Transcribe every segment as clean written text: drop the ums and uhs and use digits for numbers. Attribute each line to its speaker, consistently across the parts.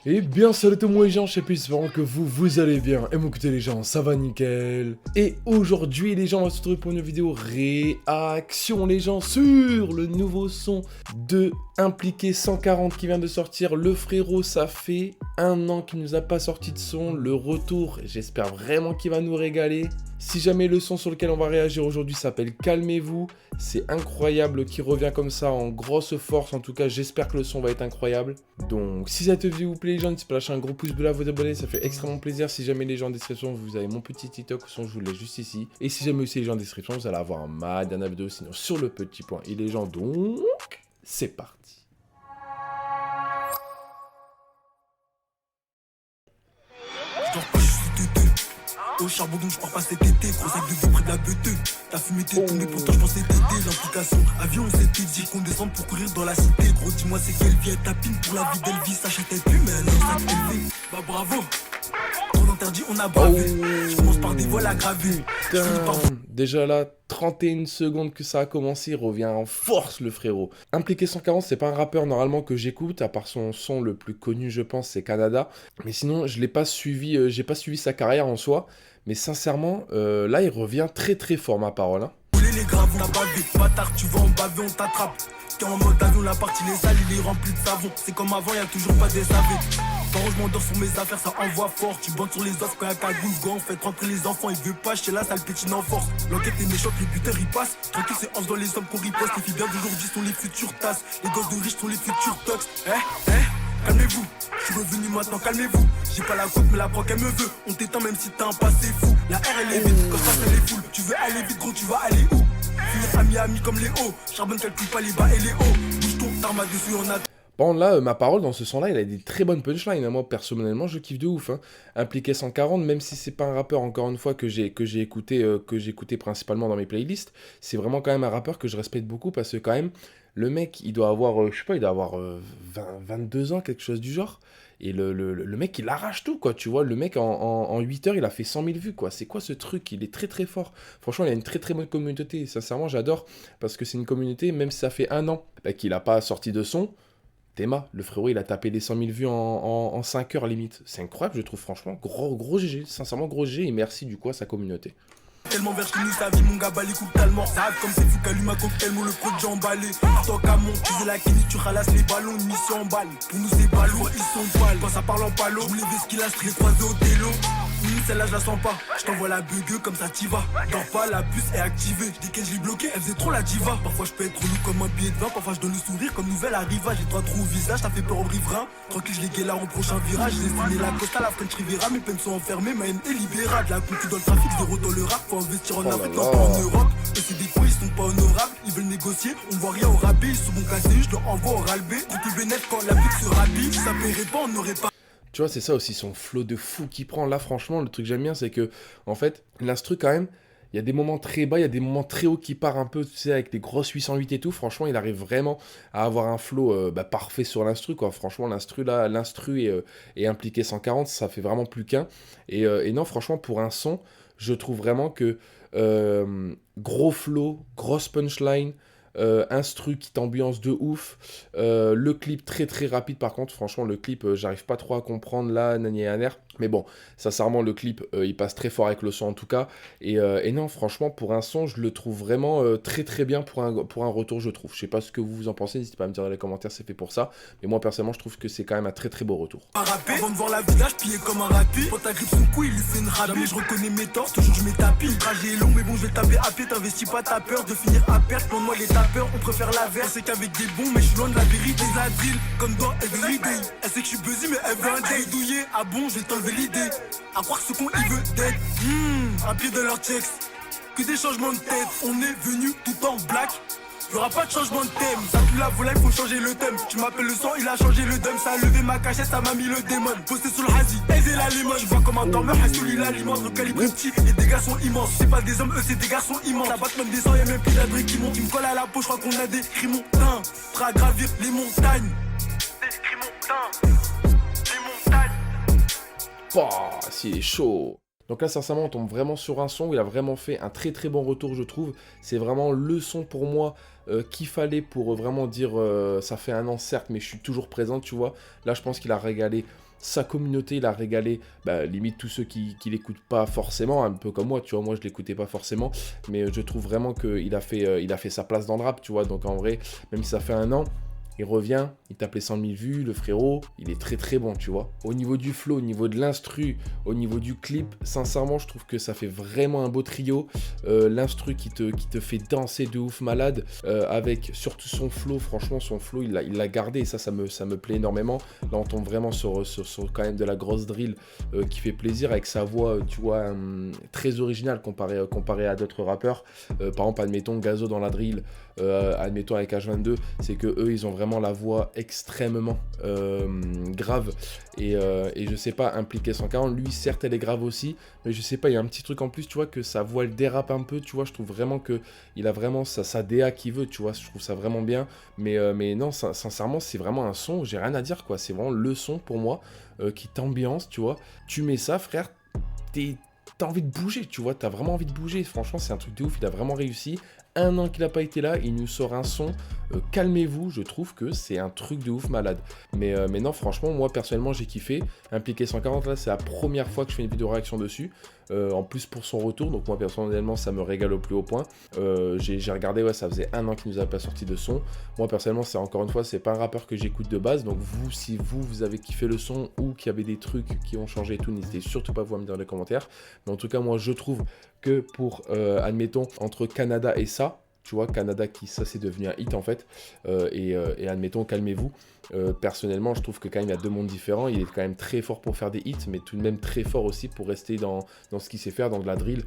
Speaker 1: Et bien salut tout le monde les gens, j'espère que vous allez bien. Et mon écoutez les gens, ça va nickel. Et aujourd'hui les gens, on va se retrouver pour une vidéo réaction les gens sur le nouveau son de Impliqué 140 qui vient de sortir. Le frérot, ça fait 1 an qu'il nous a pas sorti de son. Le retour, j'espère vraiment qu'il va nous régaler. Si jamais le son sur lequel on va réagir aujourd'hui s'appelle Calmez-vous, c'est incroyable qu'il revient comme ça en grosse force. En tout cas, j'espère que le son va être incroyable. Donc, si cette vidéo vous plaît les gens, n'hésitez pas à lâcher un gros pouce bleu, à vous abonner, ça fait extrêmement plaisir. Si jamais les gens en description, vous avez mon petit TikTok, son je vous le laisse juste ici. Et si jamais aussi les gens en description, vous allez avoir ma dernière vidéo, sinon sur le petit point. Et les gens, donc, c'est parti.
Speaker 2: Au charbon donc je pars pas cet été, gros sac de vie près de la beuteux. T'as fumé tes tournées, pourtant je pensais t'aider. L'implication, avion on s'était dit qu'on descende pour courir dans la cité. Gros dis-moi c'est quelle vie elle tapine pour la vie d'Elvis. S'achetait plus mais elle a un sac élevé. Bah bravo, trop interdit on a bravé. Je commence par des vols aggravés.
Speaker 1: Déjà là, 31 secondes que ça a commencé, il revient en force le frérot. Impliqué 140, c'est pas un rappeur normalement que j'écoute, à part son son le plus connu je pense, c'est Canada. Mais sinon, je l'ai pas suivi, j'ai pas suivi sa carrière en soi. Mais sincèrement, là il revient très très fort ma parole. Hein.
Speaker 2: Les graves, on a bavé, bâtard, tu vas en baver, on t'attrape. T'es en mode avion, la partie les sales, il est rempli de savon. C'est comme avant, y'a toujours pas des savés. Quand je m'endors sur mes affaires, ça envoie fort. Tu bandes sur les offres quand y'a cagoule, gant. Faites rentrer les enfants, il veut pas, chez là, ça le pétine en force. L'enquête est méchante, les buteurs ils passent. Tranquille, c'est en dans les hommes qu'on riposte. Les filles bien d'aujourd'hui sont les futures tasses. Les gosses de riches sont les futurs tox. Calmez-vous, je suis revenu maintenant, calmez-vous. J'ai pas la côte, mais la broque elle me veut. On t'éteint même si t'as un passé fou. La R elle est vite, quand ça c'est les foules. Tu veux aller vite, gros, tu vas aller où? Finir ami comme les hauts. Charbonne calcule pas les bas et les hauts. Bouge ton tarma dessus, on a.
Speaker 1: Bon là, ma parole dans ce son-là, il a des très bonnes punchlines. Hein. Moi, personnellement, je kiffe de ouf. Hein. Impliqué 140, même si c'est pas un rappeur, encore une fois, que j'ai écouté principalement dans mes playlists, c'est vraiment quand même un rappeur que je respecte beaucoup parce que quand même, le mec, il doit avoir, je sais pas, il doit avoir 22 ans, quelque chose du genre. Et le mec, il arrache tout, quoi. Tu vois, le mec, en 8 heures, il a fait 100 000 vues, quoi. C'est quoi ce truc? Il est très, très fort. Franchement, il a une très, très bonne communauté. Sincèrement, j'adore parce que c'est une communauté, même si ça fait 1 an qu'il a pas sorti de son. Théma, le frérot, il a tapé les 100 000 vues en 5 heures limite. C'est incroyable, je trouve, franchement. Gros GG, sincèrement, gros GG, et merci du coup à sa communauté.
Speaker 2: Tellement vers chez nous, sa vie, mon gars, bat les coups tellement. Ça rate comme c'est fou qu'allume un cocktail, mon le projet emballé. Tant qu'à mon, tu la kenny, tu ralasses les ballons, une mission en balle. Pour nous, c'est ballot, ils sont pâles. Quand ça parle en palo, je voulais ce qu'il a, les croisés au télo. Celle-là, je la sens pas. Je t'envoie la bugue comme ça, t'y vas. Dors pas, la puce est activée. Dès que je l'ai bloquée, elle faisait trop la diva. Parfois, je peux être relou comme un billet de vin. Parfois, je donne le sourire comme nouvelle arrivage. J'ai toi trop au visage, t'as fait peur au riverain. Tranquille, je l'ai là au prochain virage. J'ai dessiné la costa, la French Riviera. Mes peines sont enfermées, ma haine est libérable. La concu dans le trafic, zéro dans le rap. Faut investir en Afrique, non pas en Europe. Et c'est des cons, ils sont pas honorables. Ils veulent négocier, on voit rien au rabais. Ils sont bon cassés, je leur envoie au ralbé. Tout est bénéf quand la pute se rhabille. Si ça paierait pas, on n'aurait pas.
Speaker 1: Tu vois, c'est ça aussi, son flow de fou qu'il prend. Là, franchement, le truc que j'aime bien, c'est que, en fait, l'instru, quand même, il y a des moments très bas, il y a des moments très hauts qui part un peu, tu sais, avec des grosses 808 et tout. Franchement, il arrive vraiment à avoir un flow parfait sur l'instru, quoi. Franchement, l'instru et Impliqué 140, ça fait vraiment plus qu'un. Et non, franchement, pour un son, je trouve vraiment que gros flow, grosse punchline, instru qui t'ambiance de ouf, le clip très très rapide par contre, franchement le clip j'arrive pas trop à comprendre là, nani et aner, mais bon, sincèrement le clip il passe très fort avec le son en tout cas, et non franchement pour un son je le trouve vraiment très très bien pour un retour je trouve, je sais pas ce que vous en pensez, n'hésitez pas à me dire dans les commentaires, c'est fait pour ça, mais moi personnellement je trouve que c'est quand même un très très beau retour.
Speaker 2: Avant de voir la village pillé comme un rapide. Quand ta grippe son cou, il lui fait une rabie. Je reconnais mes torts, toujours je mets tapis. Le trajet est long, mais bon, je vais taper à pied. T'investis pas, t'as peur de finir à perte. Pour moi, les tapeurs, on préfère la verse. C'est qu'avec des bons, mais je suis loin de la vérité. La drill, comme dans Everyday. Elle sait que je suis busy, mais elle veut un day douillé. Ah bon, je vais t'enlever l'idée. À croire que ce qu'on il veut d'être. Un pied de leur checks. Que des changements de tête. On est venu tout en black. Y'aura pas de changement de thème, ça pue la volaille, faut changer le thème. Tu m'appelles le sang, il a changé le dum. Ça a levé ma cachette, ça m'a mis le démon. Posté sur le hazy, aisé la limon. Je vois comme un dormeur, celui là l'immense. Recalibré petit, les dégâts sont immenses. C'est pas des hommes, eux c'est des garçons immenses. La Batman descend, y'a même plus d'adresse qui monte. Il me colle à la peau, je crois qu'on a des cris montants. Prêt à gravir les montagnes. Des cris montants, les montagnes.
Speaker 1: Bah, s'il est chaud. Donc là, sincèrement, on tombe vraiment sur un son où il a vraiment fait un très très bon retour, je trouve. C'est vraiment le son pour moi qu'il fallait pour vraiment dire ça fait 1 an, certes, mais je suis toujours présent, tu vois. Là, je pense qu'il a régalé sa communauté, il a régalé, limite tous ceux qui l'écoutent pas forcément, un peu comme moi, tu vois, moi je l'écoutais pas forcément, mais je trouve vraiment qu'il a fait sa place dans le rap, tu vois, donc en vrai, même si ça fait un an, il revient, il tape les 100 000 vues, le frérot, il est très très bon, tu vois. Au niveau du flow, au niveau de l'instru, au niveau du clip, sincèrement, je trouve que ça fait vraiment un beau trio. L'instru qui te fait danser de ouf malade, avec surtout son flow, franchement, son flow, il l'a gardé, et ça me plaît énormément. Là, on tombe vraiment sur quand même de la grosse drill qui fait plaisir, avec sa voix, tu vois, très originale comparé à d'autres rappeurs. Par exemple, admettons Gazo dans la drill, admettons avec H22, c'est que eux, ils ont vraiment la voix extrêmement grave et je sais pas, impliqué 140, lui certes elle est grave aussi, mais je sais pas, il y a un petit truc en plus, tu vois, que sa voix elle dérape un peu, tu vois, je trouve vraiment que il a vraiment sa DA qu'il veut, tu vois, je trouve ça vraiment bien, mais non, sincèrement c'est vraiment un son, j'ai rien à dire quoi, c'est vraiment le son pour moi qui t'ambiance, tu vois, tu mets ça frère, t'as envie de bouger, tu vois, t'as vraiment envie de bouger, franchement c'est un truc de ouf, il a vraiment réussi. Un an qu'il n'a pas été là, il nous sort un son, calmez-vous, je trouve que c'est un truc de ouf malade. Mais non, franchement, moi personnellement j'ai kiffé. Impliqué 140, là c'est la première fois que je fais une vidéo réaction dessus, en plus pour son retour, donc moi personnellement ça me régale au plus haut point. J'ai regardé, ouais, ça faisait un an qu'il nous avait pas sorti de son. Moi personnellement, c'est encore une fois, c'est pas un rappeur que j'écoute de base, donc vous, si vous avez kiffé le son ou qu'il y avait des trucs qui ont changé et tout, n'hésitez surtout pas à vous me dire dans les commentaires. Mais en tout cas, moi je trouve que pour, admettons, entre Canada et ça, tu vois, Canada ça c'est devenu un hit en fait, et admettons, calmez-vous, personnellement je trouve que quand même il y a deux mondes différents, il est quand même très fort pour faire des hits, mais tout de même très fort aussi pour rester dans ce qu'il sait faire, dans de la drill,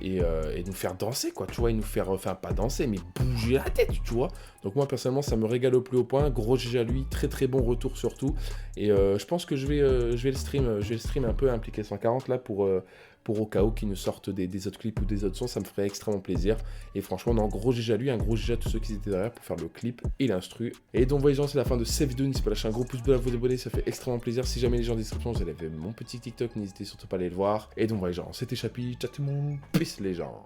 Speaker 1: et nous faire danser quoi, tu vois, et nous faire, enfin pas danser, mais bouger la tête, tu vois. Donc moi personnellement ça me régale au plus haut point, gros GG à lui, très très bon retour surtout, et je pense que je vais le stream un peu impliqué 140 là pour au cas où qu'ils nous sortent des autres clips ou des autres sons, ça me ferait extrêmement plaisir. Et franchement, un gros GG à lui, un gros GG à tous ceux qui étaient derrière pour faire le clip et l'instru. Et donc voyez les gens, c'est la fin de cette vidéo, n'hésitez pas à lâcher un gros pouce bleu à vous abonner, ça fait extrêmement plaisir. Si jamais les gens en description, vous allez voir mon petit TikTok, n'hésitez surtout pas à aller le voir. Et donc voyez les gens, c'était Chapi, ciao tout le monde, peace les gens.